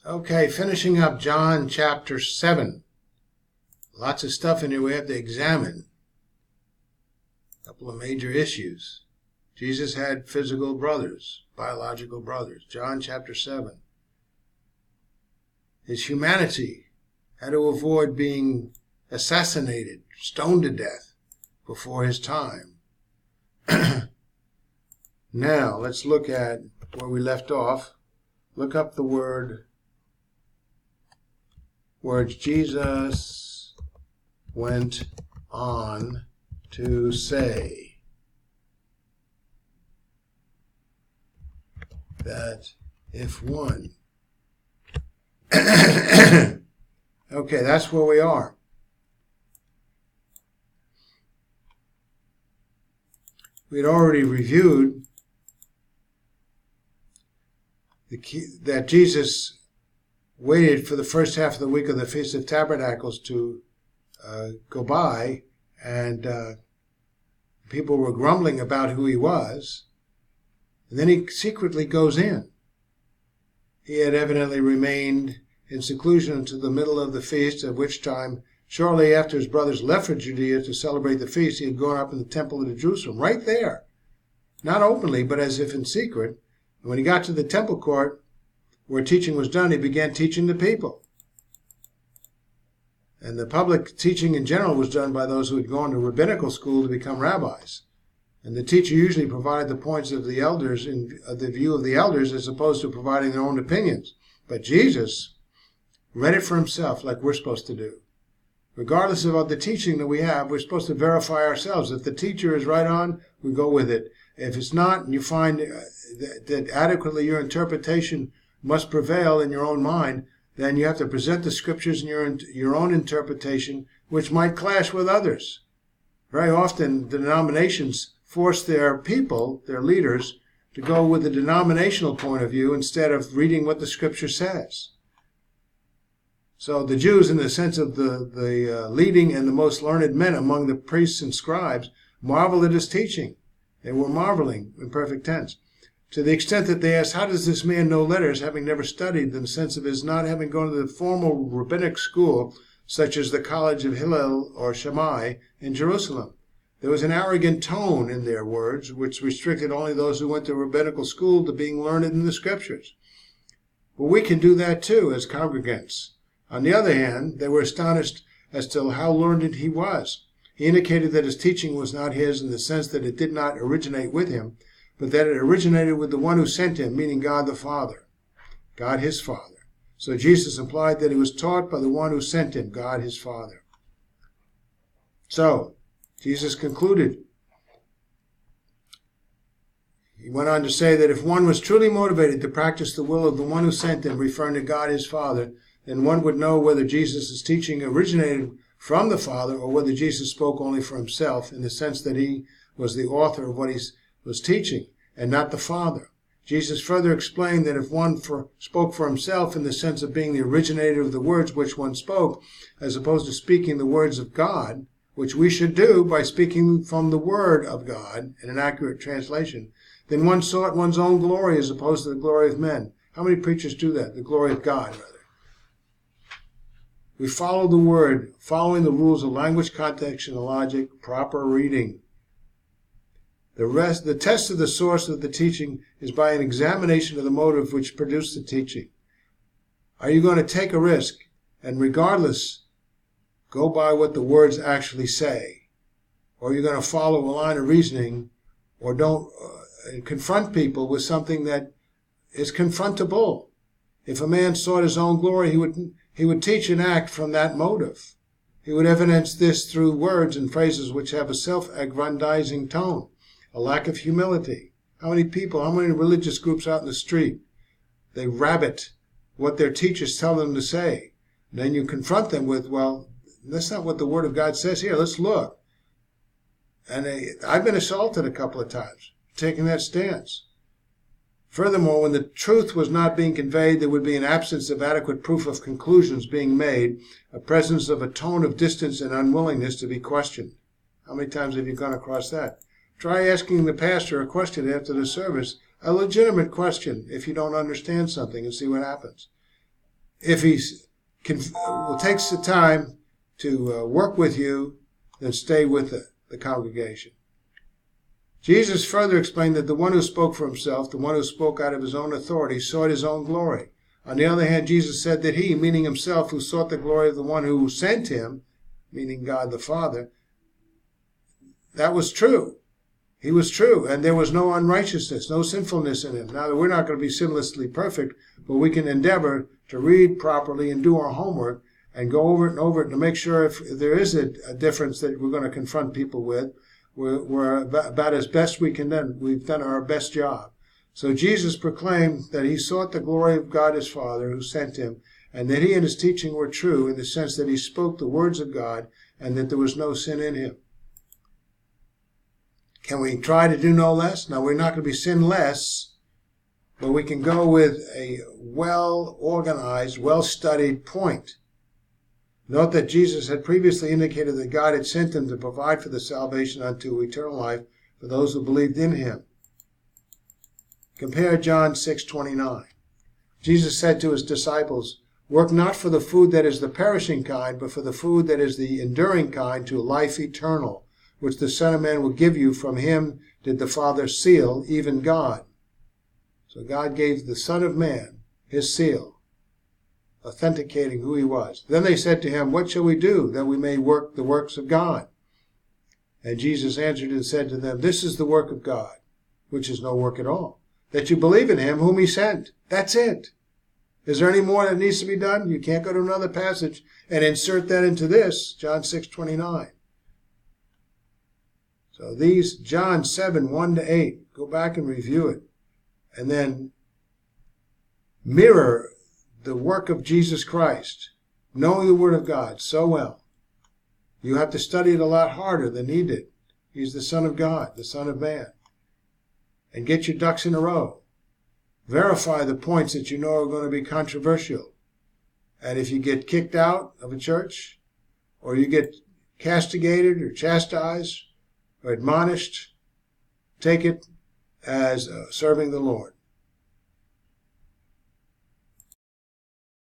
Okay, finishing up John chapter 7. Lots of stuff in here we have to examine. A couple of major issues. Jesus had physical brothers, biological brothers. John chapter 7. His humanity had to avoid being assassinated, stoned to death before his time. Now, let's look at where we left off. Look up the words Jesus went on to say that if one okay, that's where we are. We had already reviewed that Jesus waited for the first half of the week of the Feast of Tabernacles to go by, and people were grumbling about who he was, and then he secretly goes in. He had evidently remained in seclusion until the middle of the feast, at which time, shortly after his brothers left for Judea to celebrate the feast, he had gone up in the temple of Jerusalem, right there. Not openly, but as if in secret. And when he got to the temple court, where teaching was done, he began teaching the people. And the public teaching in general was done by those who had gone to rabbinical school to become rabbis. And the teacher usually provided the points of the elders in the view of the elders, as opposed to providing their own opinions. But Jesus read it for himself, like we're supposed to do. Regardless of the teaching that we have, we're supposed to verify ourselves. If the teacher is right on, we go with it. If it's not, and you find that adequately your interpretation must prevail in your own mind, then you have to present the scriptures in your own interpretation, which might clash with others. Very often, the denominations force their people, their leaders, to go with the denominational point of view instead of reading what the scripture says. So the Jews, in the sense of the leading and the most learned men among the priests and scribes, marveled at his teaching. They were marveling in perfect tense. To the extent that they asked, how does this man know letters, having never studied, in the sense of his not having gone to the formal rabbinic school, such as the College of Hillel or Shammai in Jerusalem? There was an arrogant tone in their words, which restricted only those who went to rabbinical school to being learned in the scriptures. But we can do that too, as congregants. On the other hand, they were astonished as to how learned he was. He indicated that his teaching was not his in the sense that it did not originate with him, but that it originated with the one who sent him, meaning God the Father, God his Father. So Jesus implied that he was taught by the one who sent him, God his Father. So, Jesus concluded. He went on to say that if one was truly motivated to practice the will of the one who sent him, referring to God his Father, then one would know whether Jesus' teaching originated from the Father or whether Jesus spoke only for himself, in the sense that he was the author of what he was teaching and not the Father. Jesus further explained that if one spoke for himself in the sense of being the originator of the words which one spoke, as opposed to speaking the words of God, which we should do by speaking from the Word of God in an accurate translation, then one sought one's own glory as opposed to the glory of men. How many preachers do that? The glory of God, rather. We follow the Word, following the rules of language, context, and logic, proper reading. The test of the source of the teaching is by an examination of the motive which produced the teaching. Are you going to take a risk and regardless go by what the words actually say? Or are you going to follow a line of reasoning or don't confront people with something that is confrontable? If a man sought his own glory, he would teach and act from that motive. He would evidence this through words and phrases which have a self-aggrandizing tone, a lack of humility. How many religious groups out in the street, they rabbit what their teachers tell them to say. And then you confront them with, well, that's not what the Word of God says here. Let's look. And I've been assaulted a couple of times taking that stance. Furthermore, when the truth was not being conveyed, there would be an absence of adequate proof of conclusions being made, a presence of a tone of distance and unwillingness to be questioned. How many times have you gone across that? Try asking the pastor a question after the service, a legitimate question, if you don't understand something, and see what happens. if he takes the time to work with you, then stay with the congregation. Jesus further explained that the one who spoke for himself, the one who spoke out of his own authority, sought his own glory. On the other hand, Jesus said that he, meaning himself, who sought the glory of the one who sent him, meaning God the Father, that was true. He was true, and there was no unrighteousness, no sinfulness in him. Now, we're not going to be sinlessly perfect, but we can endeavor to read properly and do our homework and go over it and over it to make sure if there is a difference that we're going to confront people with, we're about as best we can then. We've done our best job. So Jesus proclaimed that he sought the glory of God his Father who sent him, and that he and his teaching were true in the sense that he spoke the words of God and that there was no sin in him. Can we try to do no less? Now, we're not going to be sinless, but we can go with a well-organized, well-studied point. Note that Jesus had previously indicated that God had sent him to provide for the salvation unto eternal life for those who believed in him. Compare John 6:29. Jesus said to his disciples, "Work not for the food that is the perishing kind, but for the food that is the enduring kind to life eternal, which the Son of Man will give you. From him did the Father seal, even God." So God gave the Son of Man his seal, authenticating who he was. Then they said to him, "What shall we do that we may work the works of God?" And Jesus answered and said to them, "This is the work of God, which is no work at all, that you believe in him whom he sent." That's it. Is there any more that needs to be done? You can't go to another passage and insert that into this, John 6:29. So these, John 7:1-8, go back and review it. And then mirror the work of Jesus Christ, knowing the Word of God so well. You have to study it a lot harder than he did. He's the Son of God, the Son of Man. And get your ducks in a row. Verify the points that you know are going to be controversial. And if you get kicked out of a church, or you get castigated or chastised or admonished, take it as serving the Lord.